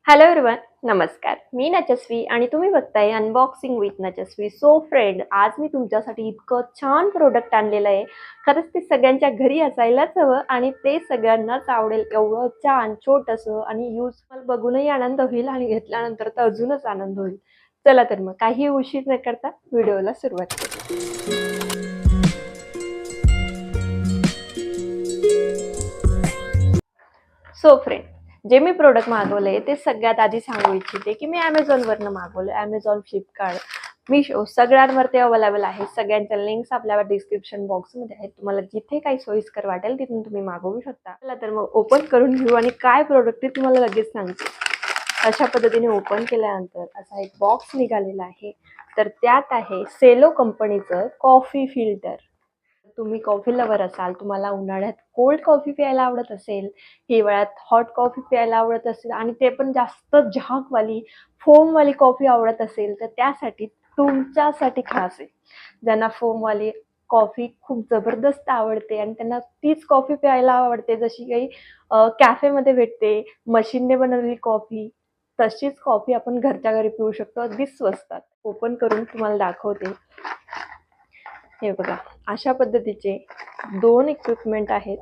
Hello everyone, नमस्कार. मी नचस्वी आणि तुम्ही बघताय अनबॉक्सिंग विथ नचस्वी. सो फ्रेंड, आज मी तुमच्यासाठी इतकं छान प्रोडक्ट आणलेलं आहे. खरंच ते सगळ्यांच्या घरी असायलाच हवं आणि ते सगळ्यांनाच आवडेल एवढं छान छोटंसं आणि युजफुल. बघूनही आनंद होईल आणि घेतल्यानंतर तर अजूनच आनंद होईल. चला तर मग काही उशीर न करता व्हिडिओला सुरुवात करू. सो फ्रेंड, जे मी प्रोडक्ट मागवले ते सगळ्यात आधी सांगू इच्छिते की मी ॲमेझॉनवरनं मागवलं. ॲमेझॉन, फ्लिपकार्ट, मिशो सगळ्यांवरती अवेलेबल आहे. सगळ्यांच्या लिंक्स आपल्याला डिस्क्रिप्शन बॉक्समध्ये आहेत. तुम्हाला जिथे काही सोयीस्कर वाटेल तिथून तुम्ही मागवू शकता. चला तर मग ओपन करून घेऊ आणि काय प्रोडक्ट ते तुम्हाला लगेच सांगते. अशा पद्धतीने ओपन केल्यानंतर असा एक बॉक्स निघालेला आहे. तर त्यात आहे सेलो कंपनीचं कॉफी फिल्टर. तुम्ही कॉफी लवर असाल, तुम्हाला उन्हाळ्यात कोल्ड कॉफी प्यायला आवडत असेल, हिवाळ्यात हॉट कॉफी प्यायला आवडत असेल आणि ते पण जास्त झाकवाली फोमवाली कॉफी आवडत असेल, तर त्यासाठी तुमच्यासाठी खास आहे. ज्यांना फोमवाली कॉफी खूप जबरदस्त आवडते आणि त्यांना तीच कॉफी प्यायला आवडते जशी काही कॅफेमध्ये भेटते, मशीनने बनवलेली कॉफी, तशीच कॉफी आपण घरच्या घरी पिऊ शकतो अगदी स्वस्तात. ओपन करून तुम्हाला दाखवते. हे बघा, अशा पद्धतीचे दोन इक्विपमेंट आहेत.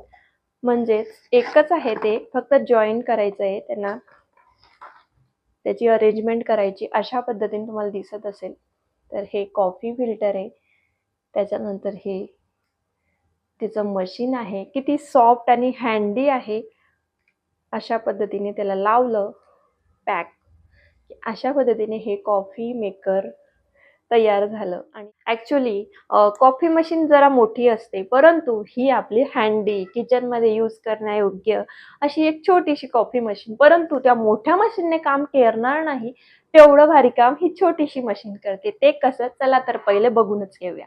म्हणजेच एकच आहे, ते फक्त जॉईन करायचं आहे त्यांना, त्याची अरेंजमेंट करायची. अशा पद्धतीने तुम्हाला दिसत असेल. तर हे कॉफी फिल्टर आहे. त्याच्यानंतर हे तिचं मशीन आहे. किती सॉफ्ट आणि हँडी आहे. अशा पद्धतीने त्याला लावलं पॅक, अशा पद्धतीने हे कॉफी मेकर तयार झालं. आणि ॲक्च्युली कॉफी मशीन जरा मोठी असते, परंतु ही आपली हँडी किचनमध्ये यूज करण्यायोग्य अशी एक छोटीशी कॉफी मशीन. परंतु त्या मोठ्या मशीनने काम करणार नाही तेवढं भारी काम ही छोटीशी मशीन करते. ते कसं, चला तर पहिले बघूनच घेऊया.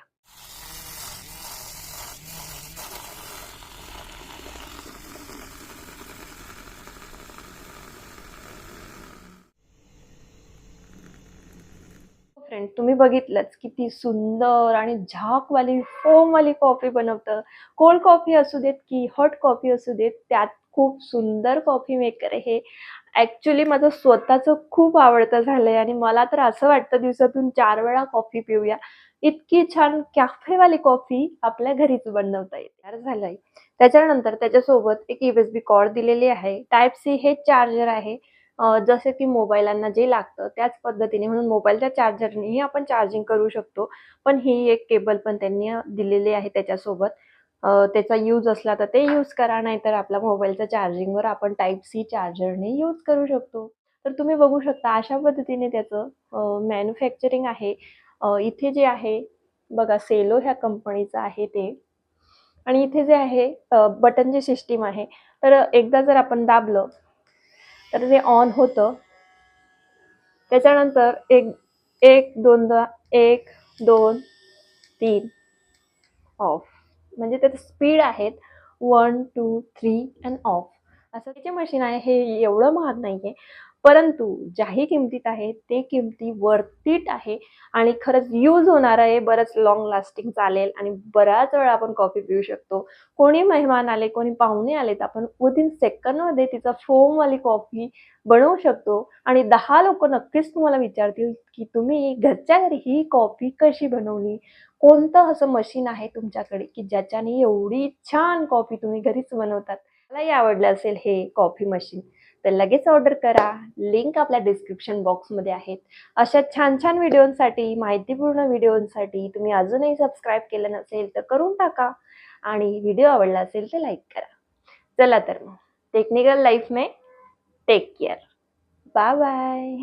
फ्रेंड, तुम्ही बघितलंच किती सुंदर आणि झाकवाली फोमवाली कॉफी बनवतं. कोल्ड कॉफी असू देत की हॉट कॉफी असू देत, त्यात खूप सुंदर कॉफी मेकर आहे. ॲक्च्युली माझं स्वतःचं खूप आवडतं झालंय आणि मला तर असं वाटतं दिवसातून 4 वेळा कॉफी पिऊया. इतकी छान कॅफेवाली कॉफी आपल्या घरीच बनवता येते. तयार झालंय. त्याच्यानंतर त्याच्यासोबत एक USB कॉर्ड दिलेली आहे. टाइप सी हे चार्जर आहे. जसं की मोबाईलांना जे लागतं त्याच पद्धतीने, म्हणून मोबाईलच्या चार्जरनेही आपण चार्जिंग करू शकतो. पण ही एक केबल पण त्यांनी दिलेली आहे त्याच्यासोबत. त्याचा यूज असला तर ते यूज करा, नाहीतर आपल्या मोबाईलच्या चार्जिंगवर आपण टाइप सी चार्जरने यूज करू शकतो. तर तुम्ही बघू शकता अशा पद्धतीने त्याचं मॅन्युफॅक्चरिंग आहे. इथे जे आहे बघा, सेलो ह्या कंपनीचं आहे ते. आणि इथे जे आहे बटनची सिस्टीम आहे. तर एकदा जर आपण दाबलं तर ते ऑन होतं. त्याच्यानंतर एक एक दोनदा 1 2 3 ऑफ, म्हणजे त्याचे स्पीड आहेत 1 2 3 अँड ऑफ. असं त्याचे मशीन आहे. हे एवढं महाग नाहीये, परंतु ज्याही किमतीत आहे ते किमती वर्थ इट आहे आणि खरंच यूज होणार आहे. बरंच लॉंग लास्टिंग चालेल आणि बऱ्याच वेळा आपण कॉफी पिऊ शकतो. कोणी मेहमान आले, कोणी पाहुणे आले, तर आपण विदिन सेकंडमध्ये तिचा फोमवाली कॉफी बनवू शकतो. आणि 10 लोक नक्कीच तुम्हाला विचारतील की तुम्ही घरच्या घरी ही कॉफी कशी बनवली. कोणतं असं मशीन आहे तुमच्याकडे की ज्याच्याने एवढी छान कॉफी तुम्ही घरीच बनवतात. मलाही आवडलं असेल हे कॉफी मशीन, तर लगेच ऑर्डर करा. लिंक आपल्या डिस्क्रिप्शन बॉक्समध्ये आहेत. अशा छान छान व्हिडिओंसाठी, माहितीपूर्ण व्हिडिओंसाठी तुम्ही अजूनही सबस्क्राईब केलं नसेल तर करून टाका आणि व्हिडिओ आवडला असेल तर लाईक करा. चला तर मग, टेक्निकल लाईफ में टेक केअर. Bye bye.